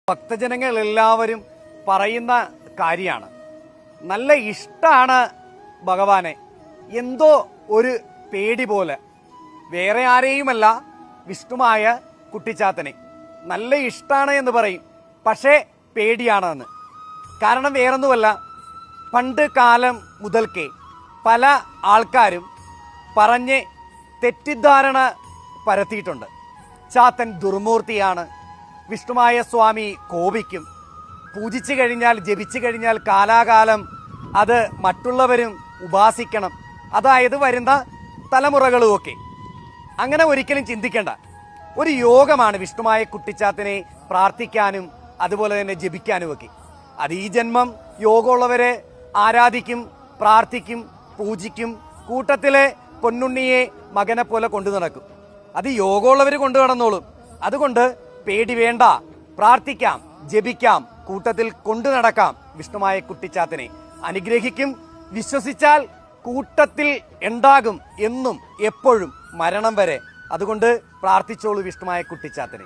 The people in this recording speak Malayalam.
ഭക്തജനങ്ങൾ എല്ലാവരും പറയുന്ന കാര്യമാണ്. നല്ല ഇഷ്ടമാണ് ഭഗവാനെ, എന്തോ ഒരു പേടി പോലെ. വേറെ ആരെയുമല്ല, വിഷ്ണുമായ കുട്ടിച്ചാത്തനെ നല്ല ഇഷ്ടമാണ് എന്ന് പറയും, പക്ഷേ പേടിയാണെന്ന്. കാരണം വേറൊന്നുമല്ല, പണ്ട് കാലം മുതൽക്കേ പല ആൾക്കാരും പറഞ്ഞ് തെറ്റിദ്ധാരണ പരത്തിയിട്ടുണ്ട്. ചാത്തൻ ദുർമൂർത്തിയാണ്, വിഷ്ണുമായ സ്വാമി കോപിക്കും, പൂജിച്ചു കഴിഞ്ഞാൽ ജപിച്ചു കഴിഞ്ഞാൽ കാലാകാലം അത് മറ്റുള്ളവരും ഉപാസിക്കണം, അതായത് വരുന്ന തലമുറകളുമൊക്കെ. അങ്ങനെ ഒരിക്കലും ചിന്തിക്കേണ്ട. ഒരു യോഗമാണ് വിഷ്ണുമായ കുട്ടിച്ചാത്തനെ പ്രാർത്ഥിക്കാനും അതുപോലെ തന്നെ ജപിക്കാനുമൊക്കെ. അത് ഈ ജന്മം യോഗമുള്ളവരെ ആരാധിക്കും, പ്രാർത്ഥിക്കും, പൂജിക്കും, കൂട്ടത്തിലെ പൊന്നുണ്ണിയെ മകനെ പോലെ കൊണ്ടു നടക്കും. അത് യോഗമുള്ളവർ കൊണ്ടു നടന്നോളും. അതുകൊണ്ട് പേടി വേണ്ട, പ്രാർത്ഥിക്കാം, ജപിക്കാം, കൂട്ടത്തിൽ കൊണ്ടു നടക്കാം. വിഷ്ണുമായ കുട്ടിച്ചാത്തനെ അനുഗ്രഹിക്കും. വിശ്വസിച്ചാൽ കൂട്ടത്തിൽ ഉണ്ടാകും എന്നും എപ്പോഴും, മരണം വരെ. അതുകൊണ്ട് പ്രാർത്ഥിച്ചോളൂ വിഷ്ണുമായ കുട്ടിച്ചാത്തനെ.